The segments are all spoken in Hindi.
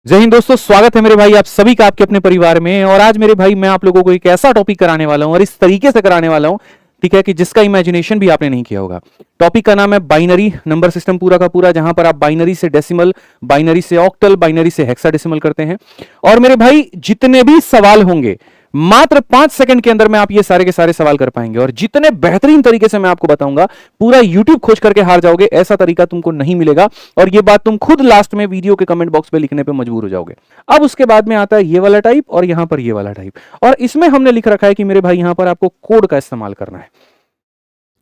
जय हिंद दोस्तों, स्वागत है मेरे भाई आप सभी का आपके अपने परिवार में। और आज मेरे भाई मैं आप लोगों को एक ऐसा टॉपिक कराने वाला हूं और इस तरीके से कराने वाला हूं, ठीक है, कि जिसका इमेजिनेशन भी आपने नहीं किया होगा। टॉपिक का नाम है बाइनरी नंबर सिस्टम पूरा का पूरा, जहां पर आप बाइनरी से डेसिमल, बाइनरी से ऑक्टल, बाइनरी से हेक्साडेसिमल करते हैं। और मेरे भाई जितने भी सवाल होंगे मात्र 5 सेकंड के अंदर में आप ये सारे के सारे सवाल कर पाएंगे। और जितने बेहतरीन तरीके से मैं आपको बताऊंगा, पूरा YouTube खोज करके हार जाओगे, ऐसा तरीका तुमको नहीं मिलेगा। और ये बात तुम खुद लास्ट में वीडियो के कमेंट बॉक्स पे लिखने पे मजबूर हो जाओगे। अब उसके बाद में आता है ये वाला टाइप और यहां पर ये वाला टाइप। और इसमें हमने लिख रखा है कि मेरे भाई यहां पर आपको कोड का इस्तेमाल करना है।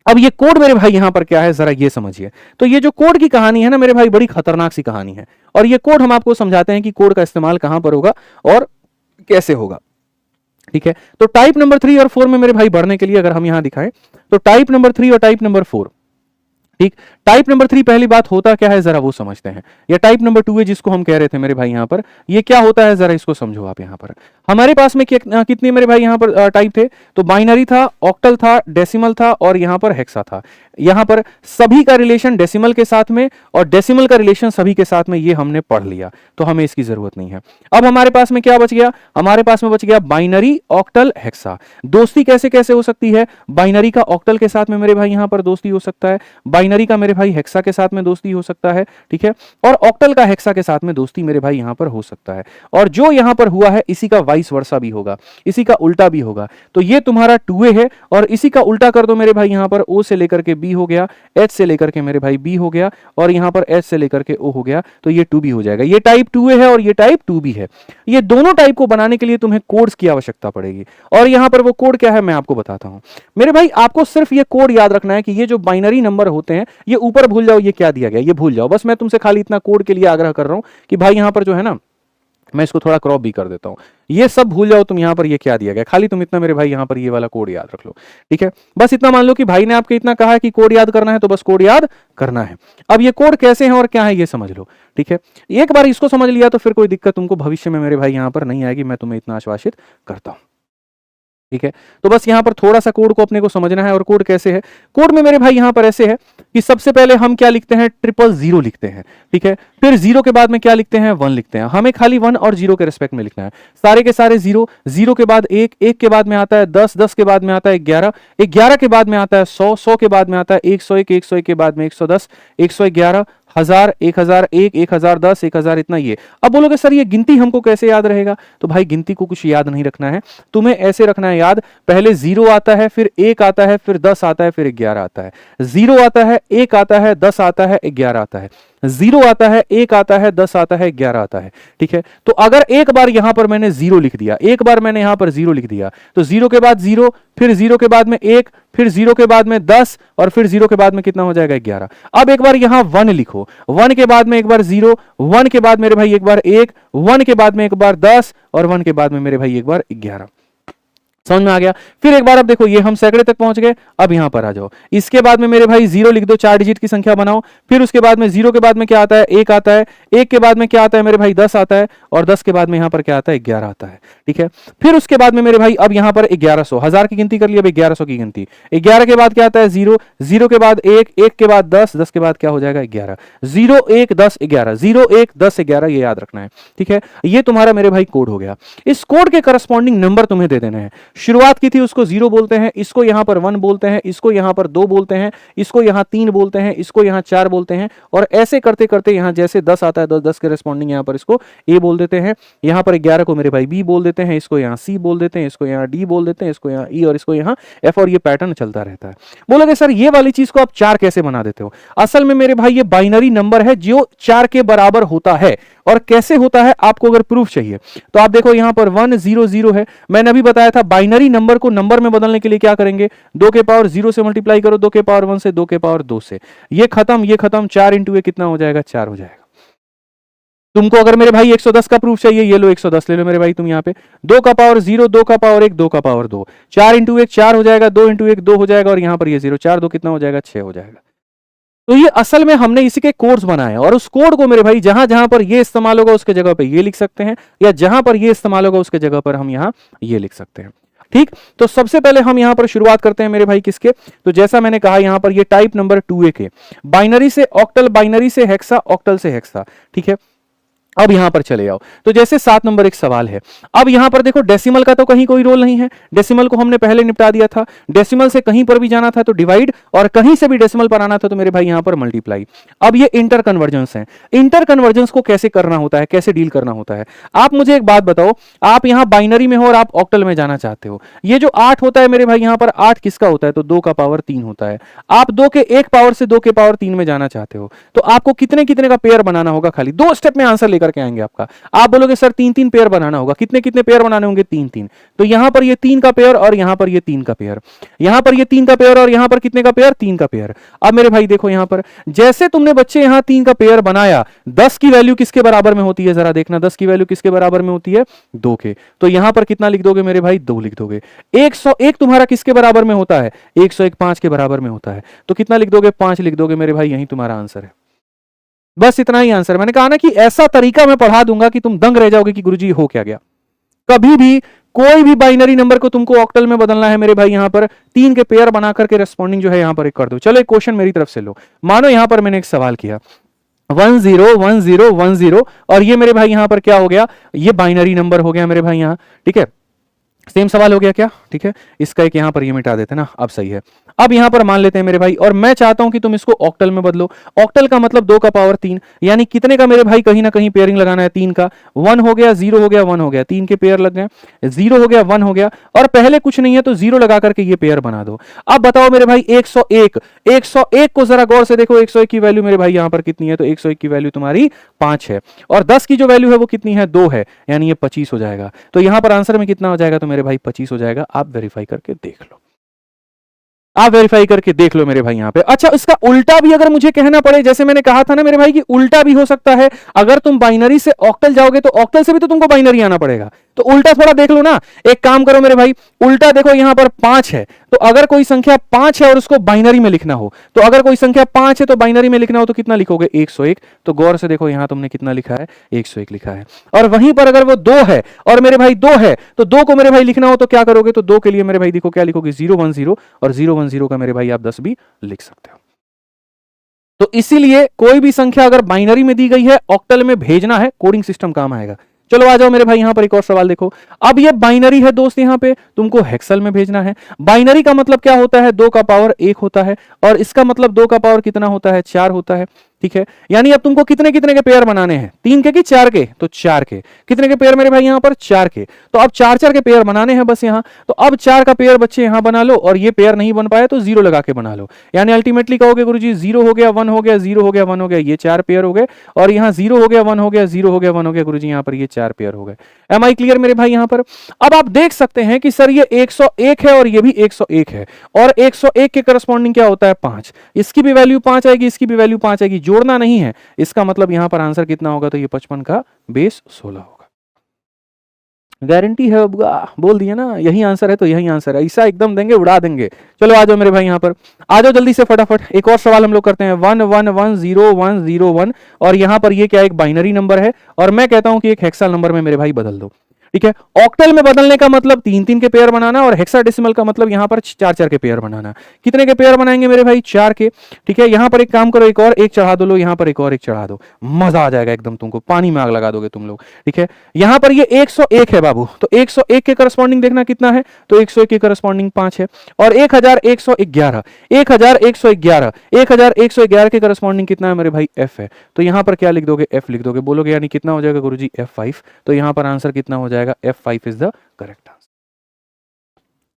अब ये कोड मेरे भाई यहां पर क्या है, जरा ये समझिए। तो ये जो कोड की कहानी है ना मेरे भाई, बड़ी खतरनाक सी कहानी है। और ये कोड हम आपको समझाते हैं कि कोड का इस्तेमाल कहां पर होगा और कैसे होगा, ठीक है। तो टाइप नंबर 3 और 4 में मेरे भाई बढ़ने के लिए अगर हम यहां दिखाएं तो टाइप नंबर 3 और टाइप नंबर 4, ठीक। टाइप नंबर 3 पहली बात होता क्या है जरा वो समझते हैं। या टाइप नंबर 2 है जिसको हम कह रहे थे मेरे भाई यहां पर, ये क्या होता है जरा इसको समझो आप। यहां पर हमारे पास में कितने मेरे भाई यहां पर टाइप थे, तो बाइनरी था, ऑक्टल था, डेसिमल था और यहां पर हेक्सा था। यहां पर सभी का रिलेशन डेसिमल के साथ में और डेसिमल का रिलेशन सभी के साथ में, ये हमने पढ़ लिया, तो हमें इसकी जरूरत नहीं है। अब हमारे पास में क्या बच गया, हमारे पास में बच गया बाइनरी, ऑक्टल, हेक्सा। दोस्ती कैसे कैसे हो सकती है, बाइनरी का ऑक्टल के साथ में मेरे भाई यहां पर दोस्ती हो सकता है, बाइनरी का मेरे भाई हेक्सा के साथ में दोस्ती हो सकता है, ठीक है। और ऑक्टल का हेक्सा के साथ में दोस्ती मेरे भाई यहां पर हो सकता है। और जो यहां पर हुआ है इसी का वाइस वर्सा भी होगा, इसी का उल्टा भी होगा। तो ये तुम्हारा 2a है और इसी का उल्टा कर दो मेरे भाई, यहां पर O से लेकर के B हो गया, H से लेकर के मेरे भाई B हो गया और यहां पर H से लेकर के O हो गया, तो ये 2b हो जाएगा। ये टाइप 2a है और ये टाइप 2b है। ये दोनों टाइप को बनाने के लिए तुम्हें कोड्स की आवश्यकता पड़ेगी। और यहां पर वो कोड क्या है मैं आपको बताता हूं। मेरे भाई आपको सिर्फ ये कोड याद रखना है कि ये जो बाइनरी नंबर होते हैं, ये ऊपर भूल जाओ, ये क्या दिया गया ये भूल जाओ। बस मैं तुमसे खाली इतना कोड के लिए आग्रह कर रहा हूं कि भाई यहां पर जो है ना, मैं इसको थोड़ा क्रॉप भी कर देता हूं, ये सब भूल जाओ तुम। यहां पर ये क्या दिया गया, खाली तुम इतना मेरे भाई यहां पर ये वाला कोड याद रख लो, ठीक है। बस इतना मान लो कि भाई ने आपको इतना कहा है कि कोड याद करना है, तो बस कोड याद करना है। अब ये कोड कैसे है और क्या है ये समझ लो, ठीक है। एक बार इसको समझ लिया तो फिर कोई दिक्कत तुमको भविष्य में मेरे भाई यहां पर नहीं आएगी, मैं तुम्हें इतना आश्वासित करता हूं, ठीक है। तो बस यहां पर थोड़ा सा कोड को अपने को समझना है। और कोड कैसे है, कोड में मेरे भाई यहां पर ऐसे है कि सबसे पहले हम क्या लिखते हैं, 000 लिखते हैं, ठीक है। फिर 0 के बाद में क्या लिखते हैं, 1 लिखते हैं। हमें खाली 1 और 0 के रिस्पेक्ट में लिखना है, सारे के सारे 0। 0 के बाद 1, 1 के बाद में आता है 10, 10 के बाद में आता है 11, 11 के बाद में आता है 100, 100 के बाद में आता है 101, 101 के बाद में 110, 111, 1000, 1001, 1010, 1000, इतना ये। अब बोलोगे सर ये गिनती हमको कैसे याद रहेगा, तो भाई गिनती को कुछ याद नहीं रखना है, तुम्हें ऐसे रखना है याद। पहले 0 आता है, फिर 1 आता है, फिर 10 आता है, फिर 11 आता है। 0 आता है, 1 आता है, 10 आता है, 11 आता है। 0 आता है, 1 आता है, 10 आता है, 11 आता है, ठीक है। तो अगर एक बार यहां पर मैंने 0 लिख दिया, एक बार मैंने यहां पर 0 लिख दिया, तो 0 के बाद 0, फिर 0 के बाद में 1, फिर 0 के बाद में 10 और फिर 0 के बाद में कितना हो जाएगा, 11। अब एक बार यहां 1 लिखो, 1 के बाद में एक बार 0, 1 के बाद मेरे भाई एक बार 1, 1 के बाद में एक बार 10 और 1 के बाद में मेरे भाई एक बार 11। समझ में आ गया। फिर एक बार अब देखो ये हम सैकड़े तक पहुंच गए। अब यहां पर आ जाओ, इसके बाद में मेरे भाई 0 लिख दो, 4 डिजिट की संख्या बनाओ। फिर उसके बाद में 0 के बाद में क्या आता है, 1 आता है, 1 के बाद में क्या आता है मेरे भाई 10 आता है और 10 के बाद में यहां पर क्या आता है, 11 आता है, ठीक है। फिर उसके बाद में मेरे भाई अब यहां पर 1100, 1000 की गिनती कर ली, अब 1100 की गिनती। 11 के बाद क्या आता है 0, 0 के बाद 1, 1 के बाद 10, 10 के बाद क्या हो जाएगा 11। 0 1 10 11, 0 1 10 11, ये याद रखना है, ठीक है। ये तुम्हारा मेरे भाई कोड हो गया। इस कोड के करस्पॉन्डिंग नंबर तुम्हें दे देने हैं। शुरुआत की थी उसको 0 बोलते हैं, इसको यहां पर 1 बोलते हैं, इसको यहां पर 2 बोलते हैं, इसको यहां 3 बोलते हैं, इसको यहां 4 बोलते हैं। और ऐसे करते करते यहां जैसे 10 आता है, 10 10 के रेस्पॉन्डिंग यहां पर इसको A बोल देते हैं, यहां पर 11 को मेरे भाई B बोल देते हैं, इसको यहां C बोल देते हैं, इसको यहां D बोल देते हैं, इसको यहां E और इसको यहां F, और ये पैटर्न चलता रहता है। बोलोगे सर ये वाली चीज को आप 4 कैसे बना देते हो। असल में मेरे भाई ये बाइनरी नंबर है जो 4 के बराबर होता है। और कैसे होता है आपको अगर प्रूफ चाहिए तो आप देखो यहां पर 1 0 0 है। मैंने अभी बताया था बाइनरी नंबर को नंबर में बदलने के लिए क्या करेंगे, 2 के पावर 0 से मल्टीप्लाई करो, 2 के पावर 1 से, 2 के पावर 2 से, ये खत्म, 4 इंटू ए कितना हो जाएगा, 4 हो जाएगा। तुमको अगर मेरे भाई 110 का प्रूफ चाहिए, ये लो 110 ले लो मेरे भाई तुम यहाँ पे, 2 का पावर 0, 2 का पावर 1, 2 का पावर 2, 4 इंटू 1 4 हो जाएगा, 2 इंटू 1 2 हो जाएगा और यहाँ पर ये 0, 4 2 कितना हो जाएगा, 6 हो जाएगा। तो ये असल में हमने इसी के कोड्स बनाए और उस कोड को मेरे भाई जहां जहां पर ये इस्तेमाल होगा उसके जगह पे ये लिख सकते हैं, या जहां पर ये इस्तेमाल होगा उसके जगह पर हम यहाँ ये लिख सकते हैं, ठीक। तो सबसे पहले हम यहां पर शुरुआत करते हैं मेरे भाई किसके, तो जैसा मैंने कहा यहां पर ये टाइप नंबर 2a के, बाइनरी से ऑक्टल, बाइनरी से हेक्सा, ऑक्टल से हेक्सा, ठीक है। अब यहां पर चले जाओ, तो जैसे 7 नंबर एक सवाल है। अब यहां पर देखो डेसिमल का तो कहीं कोई रोल नहीं है, डेसिमल को हमने पहले निपटा दिया था। डेसिमल से कहीं पर भी जाना था तो डिवाइड, और कहीं से भी डेसिमल पर आना था तो मेरे भाई यहां पर मल्टीप्लाई। अब ये इंटर कन्वर्जेंस है। इंटर कन्वर्जेंस को कैसे करना होता है, कैसे डील करना होता है, आप मुझे एक बात बताओ। आप यहां बाइनरी में हो और आप ऑक्टल में जाना चाहते हो। ये जो 8 होता है मेरे भाई, यहां पर 8 किसका होता है, तो 2 का पावर 3 होता है। आप 2 के 1 पावर से 2 के पावर 3 में जाना चाहते हो, तो आपको कितने कितने का पेयर बनाना होगा, खाली 2 स्टेप में आंसर लेकर के आएंगे आपका। आप बोलोगे सर 3-3 पेयर बनाना होगा, कितने कितने पेयर बनाने होंगे, 3-3। तो यहां पर ये 3 का पेयर और यहां पर ये 3 का पेयर, यहां पर ये 3 का पेयर और यहां पर कितने का पेयर, 3 का पेयर। अब मेरे भाई देखो यहां पर जैसे तुमने बच्चे यहां 3 का पेयर बनाया, 10 की वैल्यू किसके बराबर में होती है, जरा देखना 10 की वैल्यू किसके बराबर में होती है, 2 के। तो यहां पर कितना लिख दोगे मेरे भाई, 2 लिख दोगे। 101 तुम्हारा किसके बराबर में होता है, 101 5 के बराबर में होता है, तो कितना लिख दोगे, 5 लिख दोगे मेरे भाई, यही तुम्हारा आंसर है। बस इतना ही आंसर। मैंने कहा ना कि ऐसा तरीका मैं पढ़ा दूंगा कि तुम दंग रह जाओगे कि गुरुजी हो क्या गया। कभी भी कोई भी बाइनरी नंबर को तुमको ऑक्टल में बदलना है मेरे भाई, यहां पर 3 के पेयर बना करके रेस्पॉन्डिंग जो है यहां पर एक कर दो। चलो एक क्वेश्चन मेरी तरफ से लो। मानो यहां पर मैंने एक सवाल किया 1 0 1 0 1 0, और ये मेरे भाई यहां पर क्या हो गया, ये बाइनरी नंबर हो गया मेरे भाई यहां, ठीक है। सेम सवाल हो गया क्या, ठीक है। इसका एक यहां पर ये मिटा देते ना, अब सही है। अब यहां पर मान लेते हैं मेरे भाई, और मैं चाहता हूं कि तुम इसको ऑक्टल में बदलो। ऑक्टल का मतलब 2 का पावर 3, यानी कितने का मेरे भाई, कहीं ना कहीं पेयरिंग लगाना है, 3 का। 1 हो गया, 0 हो गया, 1 हो गया, 3 के पेयर लग गए, 0 हो गया, 1 हो गया, और पहले कुछ नहीं है तो 0 लगा करके ये पेयर बना दो। अब बताओ मेरे भाई 101 को जरा गौर से देखो, 101 की वैल्यू मेरे भाई यहां पर कितनी है, तो 101 की वैल्यू तुम्हारी 5 है, और 10 की जो वैल्यू है वो कितनी है, 2 है, यानी ये 25 हो जाएगा। तो यहां पर आंसर में कितना हो जाएगा, तो मेरे भाई 25 हो जाएगा। आप वेरीफाई करके देख लो, आप वेरीफाई करके देख लो मेरे भाई यहां पे। अच्छा, इसका उल्टा भी अगर मुझे कहना पड़े, जैसे मैंने कहा था ना मेरे भाई कि उल्टा भी हो सकता है। अगर तुम बाइनरी से ऑक्टल जाओगे तो ऑक्टल से भी तो तुमको बाइनरी आना पड़ेगा, तो उल्टा थोड़ा देख लो ना। एक काम करो मेरे भाई, उल्टा देखो, यहां पर 5 है, तो अगर कोई संख्या 5 है और उसको बाइनरी में लिखना हो, तो अगर कोई संख्या 5 है तो बाइनरी में लिखना हो तो कितना लिखोगे, 101। तो गौर से देखो यहां तुमने कितना लिखा है, 101 लिखा है। और वहीं पर अगर वो 2 है और मेरे भाई 2 है, तो 2 को मेरे भाई लिखना हो तो क्या करोगे, तो 2 के लिए मेरे भाई देखो क्या लिखोगे, 010, और 010 का मेरे भाई आप 10 भी लिख सकते हो। तो इसीलिए कोई भी संख्या अगर बाइनरी में दी गई है, ऑक्टल में भेजना है, कोडिंग सिस्टम काम आएगा। चलो आ जाओ मेरे भाई, यहां पर एक और सवाल देखो। अब ये बाइनरी है दोस्त, यहां पे तुमको हेक्सल में भेजना है। बाइनरी का मतलब क्या होता है, 2 का पावर 1 होता है, और इसका मतलब 2 का पावर कितना होता है, 4 होता है, ठीक है। यानी अब तुमको कितने कितने के पेयर बनाने हैं, 3 के कि 4 के, तो 4 के। कितने के पेयर मेरे भाई यहां पर, 4 के। तो अब 4 के पेयर बनाने हैं बस यहां। तो अब 4 का पेयर बच्चे यहां बना लो, और ये पेयर नहीं बन पाया तो 0 लगा के बना लो। यानी अल्टीमेटली कहोगे गुरुजी 0 हो गया, 1 हो गया, 0 हो गया, 1 हो गया, ये 4 पेयर हो गए, और यहां 0 हो गया, 1 हो गया, 0 हो गया, 1 हो गया, गुरुजी यहां पर ये 4 पेयर हो गए। एम आई क्लियर मेरे भाई यहां पर। अब आप देख सकते हैं कि सर ये 101 है और ये भी 101 है, और 101 के करस्पॉन्डिंग क्या होता है, 5। इसकी भी वैल्यू 5 आएगी, इसकी भी वैल्यू 5 आएगी, जोड़ना नहीं है। इसका मतलब यहां पर आंसर कितना होगा, तो ये 55 का बेस 16 होगा। गारंटी है, बोल दिया ना, यही आंसर है तो यही आंसर है, ऐसा एकदम देंगे, उड़ा देंगे। चलो आ जाओ मेरे भाई यहां पर, आ जाओ जल्दी से फटाफट। एक और सवाल हम लोग करते हैं, 1 1 1 0 1 0 1, और यहां पर ये क्या एक बाइनरी नंबर है, और मैं कहता हूं कि एक हेक्सा नंबर में मेरे भाई बदल दो, ठीक है। ऑक्टल में बदलने का मतलब 3-3 के पेयर बनाना, और हेक्साडेसिमल का मतलब यहां पर 4-4 के पेयर बनाना। कितने के पेयर बनाएंगे मेरे भाई, 4 के, ठीक है। यहां पर एक काम करो, एक और एक चढ़ा दो लो, यहां पर एक और एक चढ़ा दो, मजा आ जाएगा एकदम, तुमको पानी में आग लगा दोगे तुम लोग, ठीक है। यहां पर ये 101 है बाबू, तो 101 के करस्पॉन्डिंग देखना कितना है, तो 101 के करस्पॉन्डिंग 5 है, और 1111 1111 के करस्पॉन्डिंग कितना है मेरे भाई, f है। तो यहां पर क्या लिख दोगे, f लिख दोगे, बोलोगे यानी कितना हो जाएगा गुरुजी, f5। तो यहां पर आंसर कितना हो जाएगा, F5 is the correct answer.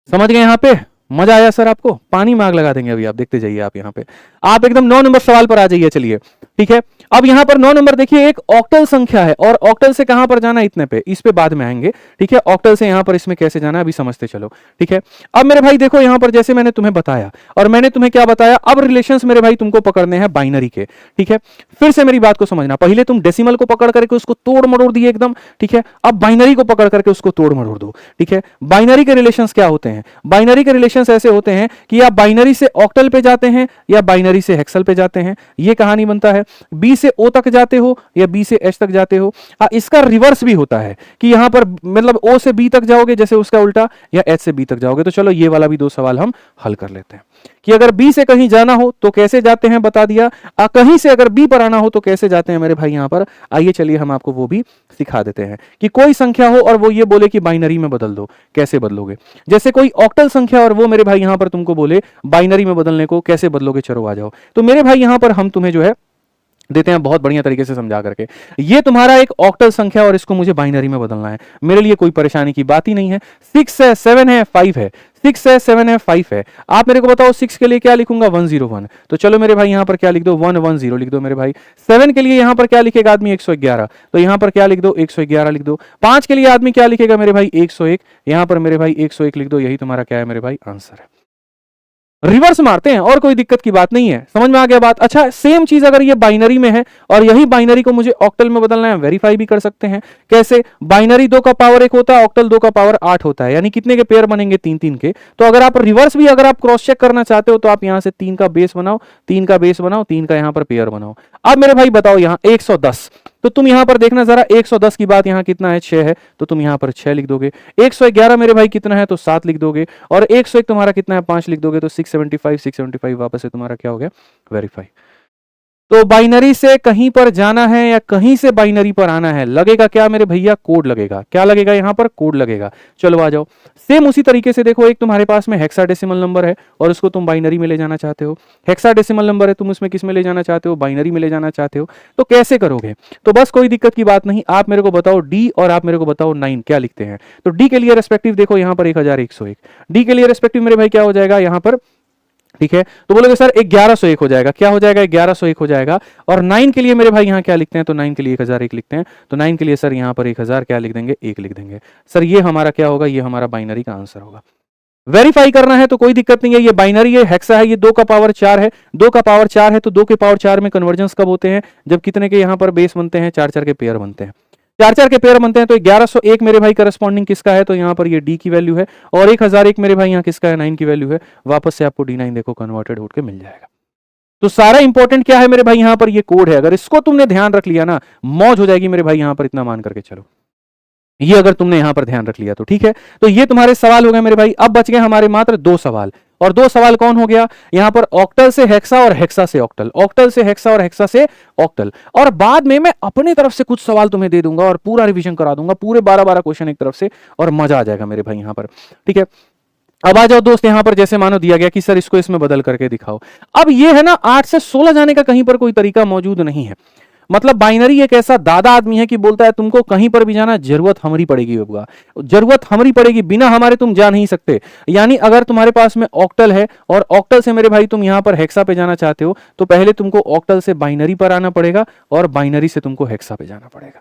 समझ गए यहां पे, मजा आया सर आपको, पानी में आग लगा देंगे अभी, आप देखते जाइए। आप यहां पे आप एकदम 9 नंबर सवाल पर आ जाइए, चलिए ठीक है। अब यहां पर 9 नंबर देखिए, एक ऑक्टल संख्या है, और ऑक्टल से कहां पर जाना, इतने पे, इस पे बाद में आएंगे, ठीक है। ऑक्टल से यहां पर इसमें कैसे जाना अभी समझते चलो, ठीक है। अब मेरे भाई देखो यहां पर जैसे मैंने तुम्हें बताया, और मैंने तुम्हें क्या बताया, अब रिलेशंस मेरे भाई तुमको पकड़ने हैं बाइनरी के, ठीक है। फिर से मेरी बात को समझना, पहले तुम डेसिमल को पकड़ करके उसको तोड़ मरोड़ दिए एकदम, ठीक है। अब बाइनरी को पकड़ करके उसको तोड़ मरोड़ दो, ठीक है। बाइनरी के रिलेशंस क्या होते हैं, बाइनरी के रिलेशन कॉम्बिनेशंस ऐसे होते हैं कि या बाइनरी से ऑक्टल पे जाते हैं या बाइनरी से हेक्सल पे जाते हैं, ये कहानी बनता है। बी से ओ तक जाते हो या बी से एच तक जाते हो। इसका रिवर्स भी होता है कि यहां पर मतलब ओ से बी तक जाओगे जैसे उसका उल्टा, या एच से बी तक जाओगे। तो चलो ये वाला भी दो सवाल हम हल कर लेते हैं कि अगर बी से कहीं जाना हो तो कैसे जाते हैं, बता दिया। कहीं से अगर बी पर आना हो तो कैसे जाते हैं मेरे भाई यहां पर। आइए चलिए हम आपको वो भी सिखा देते हैं कि कोई संख्या हो और वो ये बोले कि बाइनरी में बदल दो, कैसे बदलोगे। जैसे कोई ऑक्टल संख्या और वो मेरे भाई यहां पर तुमको बोले बाइनरी में बदलने को, कैसे बदलोगे, चलो आ जाओ। तो मेरे भाई यहां पर हम तुम्हें जो है देते हैं बहुत बढ़िया तरीके से समझा करके। ये तुम्हारा एक ऑक्टल संख्या और इसको मुझे बाइनरी में बदलना है, मेरे लिए कोई परेशानी की बात ही नहीं है। 6 है, 7 है, 5 है, 6 है, 7 है, 5 है। आप मेरे को बताओ 6 के लिए क्या लिखूंगा, 101। तो चलो मेरे भाई यहां पर क्या लिख दो, 110 लिख दो मेरे भाई। 7 के लिए यहां पर क्या लिखेगा आदमी, 111, तो यहां पर क्या लिख दो, 111 लिख दो। 5 के लिए आदमी क्या लिखेगा मेरे भाई, 101, यहां पर मेरे भाई 101 लिख दो। यही तुम्हारा क्या है मेरे भाई, आंसर है। रिवर्स मारते हैं और कोई दिक्कत की बात नहीं है, समझ में आ गया बात। अच्छा, सेम चीज अगर ये बाइनरी में है और यही बाइनरी को मुझे ऑक्टल में बदलना है, वेरीफाई भी कर सकते हैं। कैसे, बाइनरी 2 का पावर 1 होता है, ऑक्टल 2 का पावर 8 होता है, यानी कितने के पेयर बनेंगे, 3-3 के। तो अगर आप रिवर्स भी अगर आप क्रॉस चेक करना चाहते हो तो आप यहां से 3 का बेस बनाओ, 3 का बेस बनाओ, 3 का यहां पर पेयर बनाओ। अब मेरे भाई बताओ यहां 110, तो तुम यहां पर देखना जरा, 110 की बात यहां कितना है, 6 है, तो तुम यहां पर 6 लिख दोगे। 111 मेरे भाई कितना है, तो 7 लिख दोगे। और 101 तुम्हारा कितना है, 5 लिख दोगे। तो 675 वापस से तुम्हारा क्या हो गया, वेरीफाई। तो बाइनरी से कहीं पर जाना है या कहीं से बाइनरी पर आना है, लगेगा क्या मेरे भैया, कोड लगेगा। क्या लगेगा यहां पर, कोड लगेगा। चलो आ जाओ, सेम उसी तरीके से देखो, एक तुम्हारे पास में हेक्साडेसिमल नंबर है और उसको तुम बाइनरी में ले जाना चाहते हो। हेक्साडेसिमल नंबर है, तुम उसमें किस में ले जाना चाहते हो, बाइनरी में ले जाना चाहते हो। तो कैसे करोगे, तो बस कोई दिक्कत की बात नहीं। आप मेरे को बताओ डी और आप मेरे को बताओ 9, क्या लिखते हैं। तो डी के लिए रेस्पेक्टिव देखो यहां पर 1101, डी के लिए रेस्पेक्टिव मेरे भाई क्या हो जाएगा यहां पर, ठीक है। तो बोलोगे सर 1101 हो जाएगा, क्या हो जाएगा, 1101 हो जाएगा। और 9 के लिए मेरे भाई यहां क्या लिखते हैं, तो 9 के लिए 1001 लिखते हैं। तो 9 के लिए सर यहां पर 1000 क्या लिख देंगे, 1 लिख देंगे। सर ये हमारा क्या होगा, ये हमारा बाइनरी का आंसर होगा। वेरीफाई करना है तो कोई दिक्कत नहीं है, ये बाइनरी है, हेक्सा है, ये 2 का पावर 4 है, 2 का पावर 4 है। तो 2 के पावर 4 में कन्वर्जेंस कब होते हैं, जब कितने के यहां पर बेस बनते हैं, 4-4 के पेयर बनते हैं। 4-4 के पेयर बनते हैं। तो 1101 मेरे भाई करस्पॉन्डिंग किसका है, तो यहां पर ये डी की वैल्यू है। और 1001 मेरे भाई यहां किसका है, 9 की वैल्यू है। वापस से आपको D9 देखो कन्वर्टेड होकर मिल जाएगा। तो सारा इंपॉर्टेंट क्या है मेरे भाई, यहां पर ये कोड है। अगर इसको तुमने ध्यान रख लिया ना, मौज हो जाएगी मेरे भाई। यहां पर इतना मान करके चलो, ये अगर तुमने यहां पर ध्यान रख लिया तो ठीक है। तो ये तुम्हारे सवाल हो गए मेरे भाई। अब बच गए हमारे मात्र 2 सवाल। और 2 सवाल कौन हो गया, यहां पर ऑक्टल से हेक्सा और हेक्सा से ऑक्टल, ऑक्टल से हेक्सा और हेक्सा से ऑक्टल। और बाद में मैं अपने तरफ से कुछ सवाल तुम्हें दे दूंगा और पूरा रिवीजन करा दूंगा, पूरे 12-12 क्वेश्चन एक तरफ से, और मजा आ जाएगा मेरे भाई यहां पर, ठीक है। अब आ जाओ दोस्त, यहां पर जैसे मानो दिया गया कि सर इसको इसमें बदल करके दिखाओ। अब ये है ना, 8 से 16 जाने का कहीं पर कोई तरीका मौजूद नहीं है। मतलब बाइनरी एक ऐसा दादा आदमी है कि बोलता है तुमको कहीं पर भी जाना, जरूरत हमारी पड़ेगी होगा, जरूरत हमारी पड़ेगी, बिना हमारे तुम जा नहीं सकते। यानी अगर तुम्हारे पास में ऑक्टल है और ऑक्टल से मेरे भाई तुम यहां पर हेक्सा पे जाना चाहते हो, तो पहले तुमको ऑक्टल से बाइनरी पर आना पड़ेगा और बाइनरी से तुमको हेक्सा पे जाना पड़ेगा।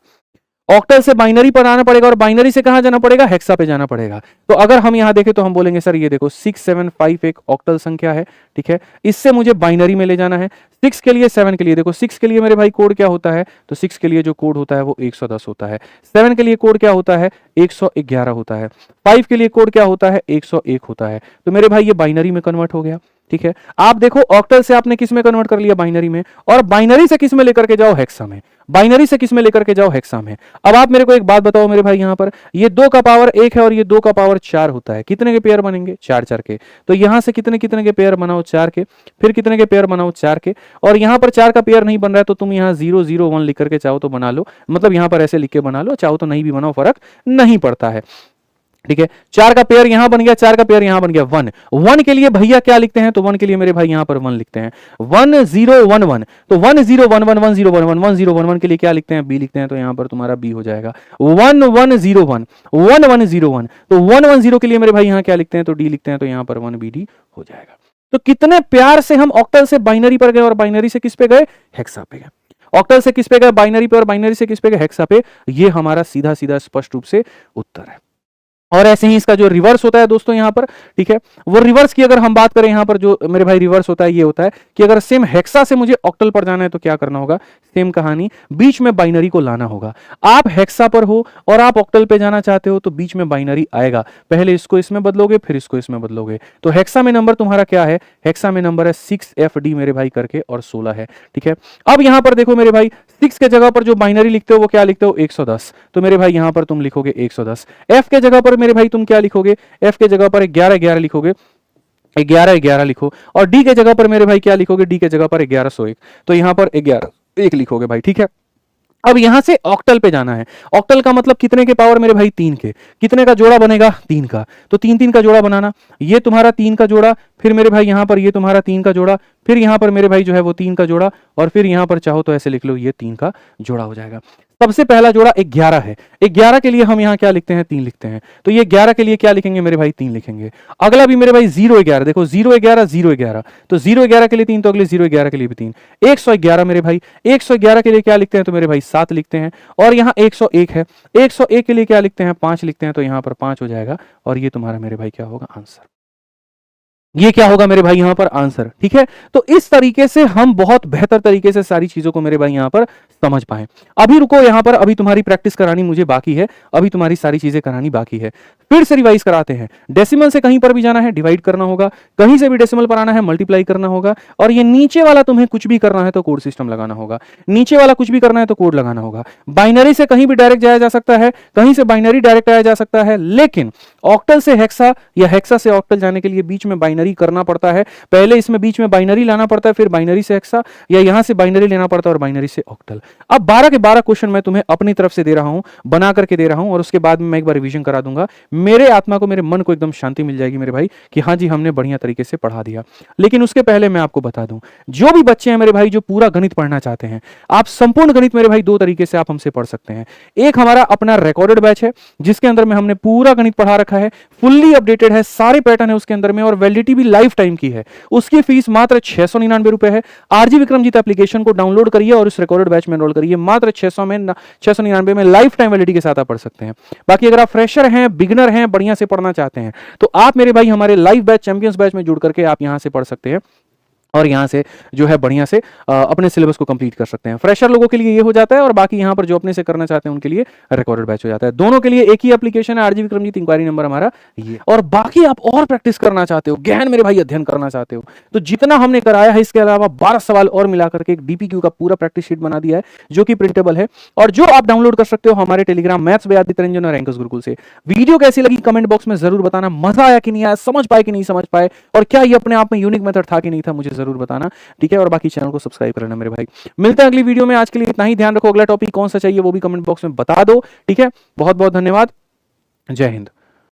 ऑक्टल से बाइनरी पर आना पड़ेगा और बाइनरी से कहां जाना पड़ेगा, हेक्सा पे जाना पड़ेगा। तो अगर हम यहां देखें तो हम बोलेंगे सर ये देखो 675 एक ऑक्टल संख्या है, ठीक है, इससे मुझे बाइनरी में ले जाना है। 6 के लिए, 7 के लिए, देखो 6 के लिए मेरे भाई कोड क्या होता है, तो 6 के लिए जो कोड होता है वो 110 होता है। 7 के लिए कोड क्या होता है, 111 होता है। 5 के लिए कोड क्या होता है, 101 होता है। तो मेरे भाई ये बाइनरी में कन्वर्ट हो गया, ठीक है। आप देखो ऑक्टल से आपने किस में कन्वर्ट कर लिया, बाइनरी में, और बाइनरी से किस में लेकर के जाओ, हेक्सा में, बाइनरी से किस में लेकर के जाओ, हेक्सा में। अब आप मेरे को एक बात बताओ मेरे भाई, यहां पर ये 2 का पावर 1 है और ये 2 का पावर 4 होता है, कितने के पेयर बनेंगे, 4-4 के। तो यहां से कितने कितने के पेयर बनाओ, 4 के, फिर कितने के पेयर बनाओ, 4 के, और यहां पर 4 का पेयर नहीं बन रहा है तो तुम यहां 001 लिख करके चाहो तो बना लो, मतलब यहां पर ऐसे लिख के बना लो, चाहो तो नहीं भी बनाओ, फर्क नहीं पड़ता है, ठीक है। 4 का पेयर यहां बन गया, 4 का पेयर यहां बन गया, 1 1 के लिए भैया क्या लिखते हैं, तो 1 के लिए मेरे भाई यहां पर 1 लिखते हैं, 1011। तो 1011 1011 1011 के लिए क्या लिखते हैं, बी लिखते हैं। तो यहां पर तुम्हारा बी हो जाएगा 1101 1101। तो 110 के लिए मेरे भाई यहां क्या लिखते हैं, तो डी लिखते हैं। तो यहां पर 1BD हो जाएगा। तो कितने प्यार से हम ऑक्टल से बाइनरी पर गए और बाइनरी से किस पे गए, हेक्सा पे गए। ऑक्टल से किस पे गए, बाइनरी पे, और बाइनरी से किस पे गए, हेक्सा पे। ये हमारा सीधा सीधा स्पष्ट रूप से उत्तर है। और ऐसे ही इसका जो रिवर्स होता है दोस्तों यहाँ पर, ठीक है, वो रिवर्स की अगर हम बात करें यहाँ पर जो मेरे भाई रिवर्स होता है, ये होता है कि अगर सेम हेक्सा से मुझे ऑक्टल पर जाना है तो क्या करना होगा, सेम कहानी, बीच में बाइनरी को लाना होगा। आप हेक्सा पर हो और आप ऑक्टल पे जाना चाहते हो तो बीच में बाइनरी आएगा, पहले इसको इसमें बदलोगे फिर इसको इसमें बदलोगे। तो हेक्सा में नंबर तुम्हारा क्या है, हेक्सा में नंबर है 6FD मेरे भाई करके और 16 है, ठीक है। अब यहां पर देखो मेरे भाई 6 के जगह पर जो बाइनरी लिखते हो वो क्या लिखते हो, 110, तो मेरे भाई यहां पर तुम लिखोगे 110। एफ के जगह पर मेरे भाई तुम क्या लिखोगे, एफ के जगह पर 1111 लिखोगे, 1111 लिखो। और डी के जगह पर मेरे भाई क्या लिखोगे, डी के जगह पर 1101, तो यहां पर 11 लिखोगे भाई, ठीक है। अब यहां से ऑक्टल पे जाना है, ऑक्टल का मतलब कितने के पावर मेरे भाई 3 के, कितने का जोड़ा बनेगा 3 का, तो 3 3 का जोड़ा बनाना, ये तुम्हारा 3 का जोड़ा, फिर मेरे भाई यहां पर ये तुम्हारा 3 का जोड़ा, फिर यहां पर मेरे भाई जो है वो 3 का जोड़ा, और फिर यहां पर चाहो तो ऐसे लिख लो ये 3 का जोड़ा हो जाएगा। सबसे पहला जोड़ा 11 है, 11 के लिए हम यहां क्या लिखते हैं, 3 लिखते हैं, तो ये 11 के लिए क्या लिखेंगे मेरे भाई 3 लिखेंगे। अगला भी मेरे भाई 011, देखो 011 011, तो 011 के लिए 3, तो अगले 011 के लिए भी 3, 111 मेरे भाई, 111 के लिए क्या लिखते हैं तो मेरे भाई 7 लिखते हैं, और यहाँ 101 है, 101 के लिए क्या लिखते हैं 5 लिखते हैं, तो यहां पर 5 हो जाएगा, और ये तुम्हारा मेरे भाई क्या होगा आंसर, ये क्या होगा मेरे भाई यहां पर आंसर, ठीक है। तो इस तरीके से हम बहुत बेहतर तरीके से सारी चीजों को मेरे भाई यहां पर समझ पाए। अभी रुको यहां पर, अभी तुम्हारी प्रैक्टिस करानी मुझे बाकी है, अभी तुम्हारी सारी चीजें करानी बाकी है, फिर से रिवाइज कराते हैं। डेसिमल से कहीं पर भी जाना है डिवाइड करना होगा, कहीं से भी डेसिमल पर आना है मल्टीप्लाई करना होगा, और ये नीचे वाला तुम्हें कुछ भी करना है तो कोड सिस्टम लगाना होगा, नीचे वाला कुछ भी करना है तो कोड लगाना होगा। बाइनरी से कहीं भी डायरेक्ट जाया जा सकता है, कहीं से बाइनरी डायरेक्ट आया जा सकता है, लेकिन ऑक्टल से हेक्सा या हेक्सा से ऑक्टल जाने के लिए बीच में बाइनरी करना पड़ता है, पहले इसमें बीच में बाइनरी लाना पड़ता है, फिर बाइनरी से हेक्सा, या यहां से बाइनरी लेना पड़ता है और बाइनरी से ऑक्टल। अब 12 के 12 क्वेश्चन मैं तुम्हें अपनी तरफ से दे रहा हूं, बना करके दे रहा हूं, और उसके बाद में मैं एक बार रिवीजन करा दूंगा। मेरे आत्मा को, मेरे मन को एकदम शांति मिल जाएगी मेरे भाई कि हाँ जी हमने बढ़िया तरीके से पढ़ा दिया। लेकिन उसके पहले मैं आपको बता दूं, जो भी बच्चे हैं मेरे भाई जो पूरा गणित पढ़ना चाहते हैं, आप संपूर्ण गणित मेरे भाई 2 तरीके से आप हमसे पढ़ सकते हैं। एक हमारा अपना रिकॉर्डेड बैच है जिसके अंदर में हमने पूरा गणित पढ़ा रखा है, फुल्ली अपडेटेड है, सारे पैटर्न है उसके अंदर में, और वैलिडिटी भी लाइफ टाइम की है। उसकी फीस मात्र 699 रुपए है। आरजी विक्रमजीत एप्लीकेशन को डाउनलोड करिए और इस रिकॉर्डेड बैच में एनरोल करिए, मात्र 699 में लाइफ टाइम वैलिडिटी के साथ आप पढ़ सकते हैं। बाकी अगर आप फ्रेशर हैं, बिगिनर हैं, बढ़िया से पढ़ना चाहते हैं, तो आप मेरे भाई हमारे लाइव बैच, चैंपियंस बैच में जुड़ करके आप यहां से पढ़ सकते हैं, और यहां से जो है बढ़िया से अपने सिलेबस को कंप्लीट कर सकते हैं। फ्रेशर लोगों के लिए ये हो जाता है, और बाकी यहां पर जो अपने से करना चाहते हैं उनके लिए रिकॉर्डेड बैच हो जाता है। दोनों के लिए एक ही एप्लीकेशन है, आरजी विक्रमजीत, इंक्वायरी नंबर हमारा ये। और बाकी आप और प्रैक्टिस करना चाहते हो, गहन मेरे भाई अध्ययन करना चाहते हो, तो जितना हमने कराया है इसके अलावा 12 सवाल और मिलाकर के एक डीपीक्यू का पूरा प्रैक्टिस शीट बना दिया है जो कि प्रिंटेबल है, और जो आप डाउनलोड कर सकते हो हमारे Telegram maths by Aditya Ranjan और एंकर्स गुरुकुल से। वीडियो कैसी लगी कमेंट बॉक्स में जरूर बताना, मजा आया कि नहीं आया, समझ पाए कि नहीं समझ पाए, और क्या ये अपने आप में यूनिक मेथड था कि नहीं था, मुझे जरूर बताना, ठीक है। और बाकी चैनल को सब्सक्राइब कर लेना मेरे भाई। मिलते हैं अगली वीडियो में, आज के लिए इतना ही। ध्यान रखो, अगला टॉपिक कौन सा चाहिए वो भी कमेंट बॉक्स में बता दो, ठीक है। बहुत बहुत धन्यवाद, जय हिंद।